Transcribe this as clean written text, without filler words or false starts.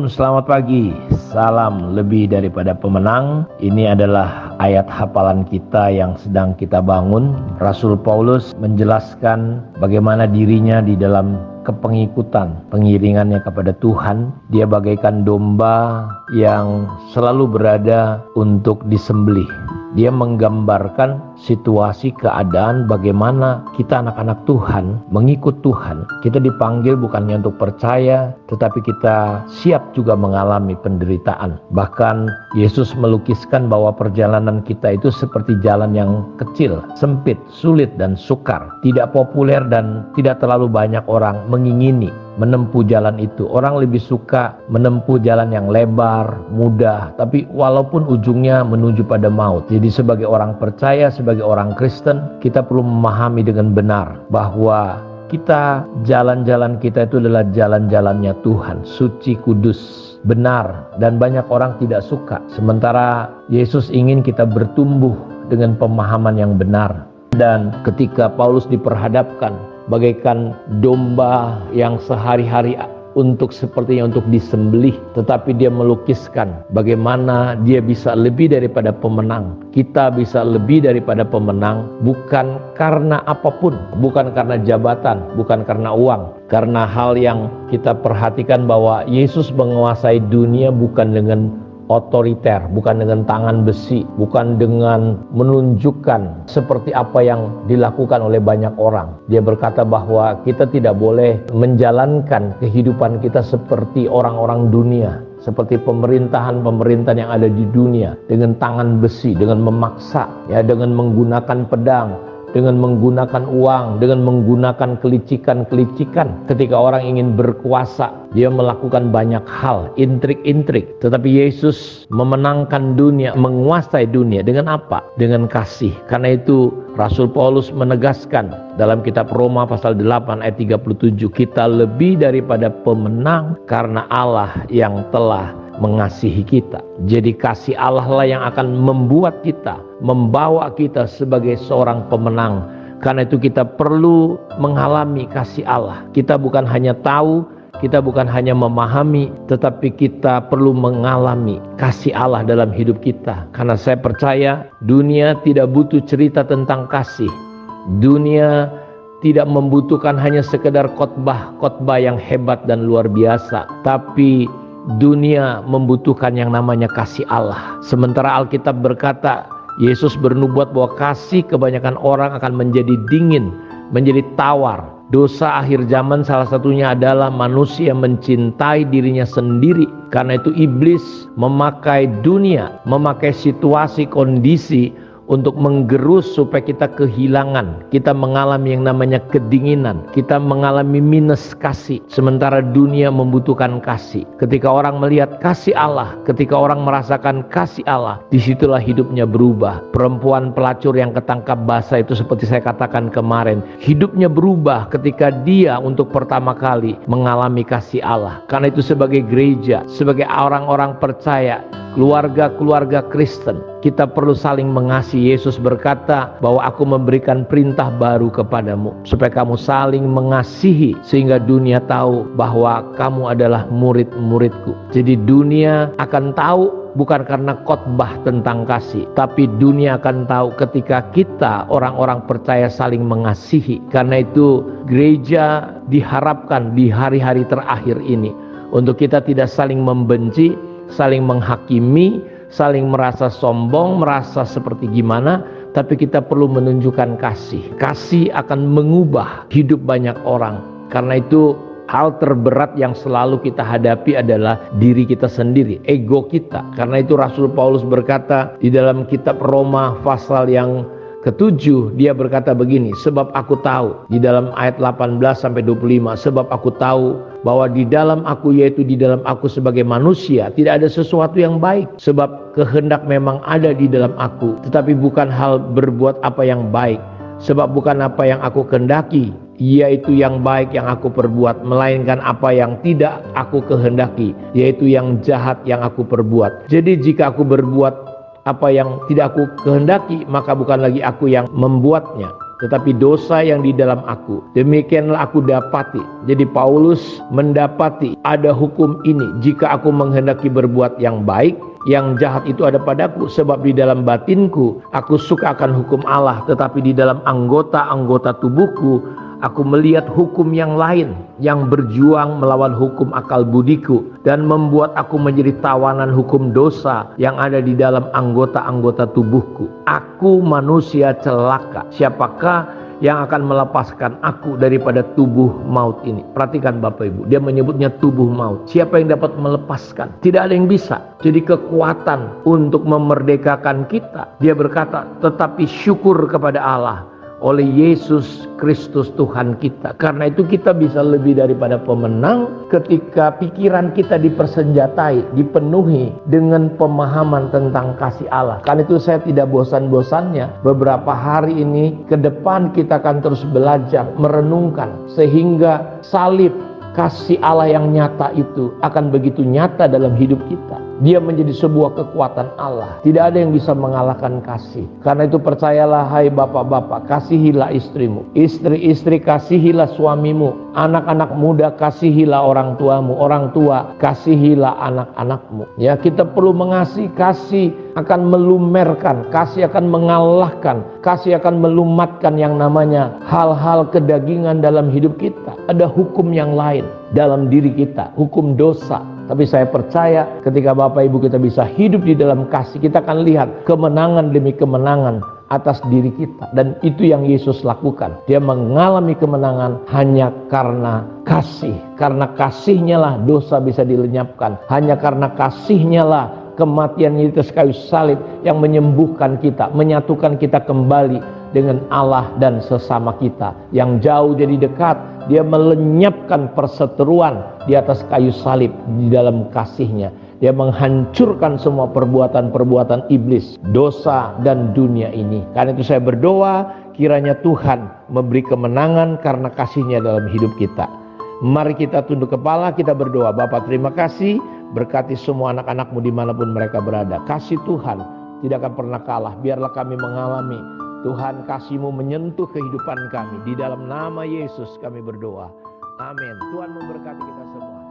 Shalom, selamat pagi. Salam lebih daripada pemenang. Ini adalah ayat hafalan kita yang sedang kita bangun. Rasul Paulus menjelaskan bagaimana dirinya di dalam kepengikutan, pengiringannya kepada Tuhan. Dia bagaikan domba yang selalu berada untuk disembelih. Dia menggambarkan situasi keadaan bagaimana kita anak-anak Tuhan mengikut Tuhan. Kita dipanggil bukannya untuk percaya, tetapi kita siap juga mengalami penderitaan. Bahkan Yesus melukiskan bahwa perjalanan kita itu seperti jalan yang kecil, sempit, sulit dan sukar. Tidak populer dan tidak terlalu banyak orang mengingini menempuh jalan itu. Orang lebih suka menempuh jalan yang lebar, mudah, tapi walaupun ujungnya menuju pada maut. Jadi sebagai orang percaya, sebagai orang Kristen, kita perlu memahami dengan benar bahwa jalan-jalan kita itu adalah jalan-jalannya Tuhan, suci, kudus, benar, dan banyak orang tidak suka. Sementara Yesus ingin kita bertumbuh dengan pemahaman yang benar. Dan ketika Paulus diperhadapkan bagaikan domba yang sehari-hari sepertinya untuk disembelih, tetapi dia melukiskan bagaimana dia bisa lebih daripada pemenang. Kita bisa lebih daripada pemenang bukan karena apapun, bukan karena jabatan, bukan karena uang. Karena hal yang kita perhatikan bahwa Yesus menguasai dunia bukan dengan otoriter, bukan dengan tangan besi, bukan dengan menunjukkan seperti apa yang dilakukan oleh banyak orang. Dia berkata bahwa kita tidak boleh menjalankan kehidupan kita seperti orang-orang dunia, seperti pemerintahan yang ada di dunia, dengan tangan besi, dengan memaksa, dengan menggunakan pedang, dengan menggunakan uang, dengan menggunakan kelicikan-kelicikan. Ketika orang ingin berkuasa, dia melakukan banyak hal, intrik-intrik. Tetapi Yesus memenangkan dunia, menguasai dunia dengan apa? Dengan kasih. Karena itu Rasul Paulus menegaskan dalam kitab Roma pasal 8 ayat 37, kita lebih daripada pemenang karena Allah yang telah mengasihi kita. Jadi kasih Allah lah yang akan membuat kita, membawa kita sebagai seorang pemenang. Karena itu kita perlu mengalami kasih Allah. Kita bukan hanya tahu, kita bukan hanya memahami, tetapi kita perlu mengalami kasih Allah dalam hidup kita. Karena saya percaya dunia tidak butuh cerita tentang kasih. Dunia tidak membutuhkan hanya sekedar khotbah yang hebat dan luar biasa, tapi dunia membutuhkan yang namanya kasih Allah. Sementara Alkitab berkata, Yesus bernubuat bahwa kasih kebanyakan orang akan menjadi dingin, menjadi tawar. Dosa akhir zaman salah satunya adalah manusia mencintai dirinya sendiri. Karena itu iblis memakai dunia, memakai situasi, kondisi untuk menggerus supaya kita kehilangan, kita mengalami yang namanya kedinginan, kita mengalami minus kasih. Sementara dunia membutuhkan kasih. Ketika orang melihat kasih Allah, ketika orang merasakan kasih Allah, disitulah hidupnya berubah. Perempuan pelacur yang ketangkap basah itu seperti saya katakan kemarin, hidupnya berubah ketika dia untuk pertama kali mengalami kasih Allah. Karena itu sebagai gereja, sebagai orang-orang percaya, keluarga Kristen, kita perlu saling mengasihi. Yesus berkata bahwa aku memberikan perintah baru kepadamu, supaya kamu saling mengasihi, sehingga dunia tahu bahwa kamu adalah murid-muridku. Jadi dunia akan tahu bukan karena khotbah tentang kasih, tapi dunia akan tahu ketika kita orang-orang percaya saling mengasihi. Karena itu gereja diharapkan di hari-hari terakhir ini untuk kita tidak saling membenci, saling menghakimi, saling merasa sombong, merasa seperti gimana, tapi kita perlu menunjukkan kasih. Kasih akan mengubah hidup banyak orang. Karena itu hal terberat yang selalu kita hadapi adalah diri kita sendiri, ego kita. Karena itu Rasul Paulus berkata di dalam kitab Roma pasal yang ke-7, dia berkata begini, sebab aku tahu, di dalam ayat 18-25, sebab aku tahu bahwa di dalam aku, yaitu di dalam aku sebagai manusia, tidak ada sesuatu yang baik. Sebab kehendak memang ada di dalam aku, tetapi bukan hal berbuat apa yang baik. Sebab bukan apa yang aku kehendaki, yaitu yang baik yang aku perbuat, melainkan apa yang tidak aku kehendaki, yaitu yang jahat yang aku perbuat. Jadi jika aku berbuat apa yang tidak aku kehendaki, maka bukan lagi aku yang membuatnya, tetapi dosa yang di dalam aku, demikianlah aku dapati. Jadi Paulus mendapati ada hukum ini, jika aku menghendaki berbuat yang baik, yang jahat itu ada padaku, sebab di dalam batinku aku suka akan hukum Allah, tetapi di dalam anggota-anggota tubuhku aku melihat hukum yang lain yang berjuang melawan hukum akal budiku dan membuat aku menjadi tawanan hukum dosa yang ada di dalam anggota-anggota tubuhku. Aku manusia celaka, siapakah yang akan melepaskan aku daripada tubuh maut ini? Perhatikan Bapak Ibu, dia menyebutnya tubuh maut. Siapa yang dapat melepaskan? Tidak ada yang bisa. Jadi kekuatan untuk memerdekakan kita, dia berkata, tetapi syukur kepada Allah oleh Yesus Kristus Tuhan kita. Karena itu kita bisa lebih daripada pemenang ketika pikiran kita dipersenjatai, dipenuhi dengan pemahaman tentang kasih Allah. Karena itu saya tidak bosan-bosannya beberapa hari ini ke depan kita akan terus belajar, merenungkan, sehingga salib kasih Allah yang nyata itu akan begitu nyata dalam hidup kita. Dia menjadi sebuah kekuatan Allah. Tidak ada yang bisa mengalahkan kasih. Karena itu percayalah hai bapak-bapak, kasihilah istrimu. Istri-istri kasihilah suamimu. Anak-anak muda kasihilah orang tuamu. Orang tua kasihilah anak-anakmu. Ya, kita perlu mengasihi. Kasih akan melumerkan, kasih akan mengalahkan, kasih akan melumatkan yang namanya hal-hal kedagingan dalam hidup kita. Ada hukum yang lain dalam diri kita, hukum dosa. Tapi saya percaya ketika Bapak Ibu kita bisa hidup di dalam kasih, kita akan lihat kemenangan demi kemenangan atas diri kita. Dan itu yang Yesus lakukan. Dia mengalami kemenangan hanya karena kasih. Karena kasihnya lah dosa bisa dilenyapkan. Hanya karena kasihnya lah kematian Yesus kayu salib yang menyembuhkan kita, menyatukan kita kembali dengan Allah dan sesama kita. Yang jauh jadi dekat. Dia melenyapkan perseteruan di atas kayu salib di dalam kasihnya. Dia menghancurkan semua perbuatan-perbuatan iblis, dosa dan dunia ini. Karena itu saya berdoa kiranya Tuhan memberi kemenangan karena kasihnya dalam hidup kita. Mari kita tunduk kepala, kita berdoa. Bapa, terima kasih, berkati semua anak-anakmu dimanapun mereka berada. Kasih Tuhan tidak akan pernah kalah. Biarlah kami mengalami Tuhan, kasih-Mu menyentuh kehidupan kami. Di dalam nama Yesus kami berdoa. Amin. Tuhan memberkati kita semua.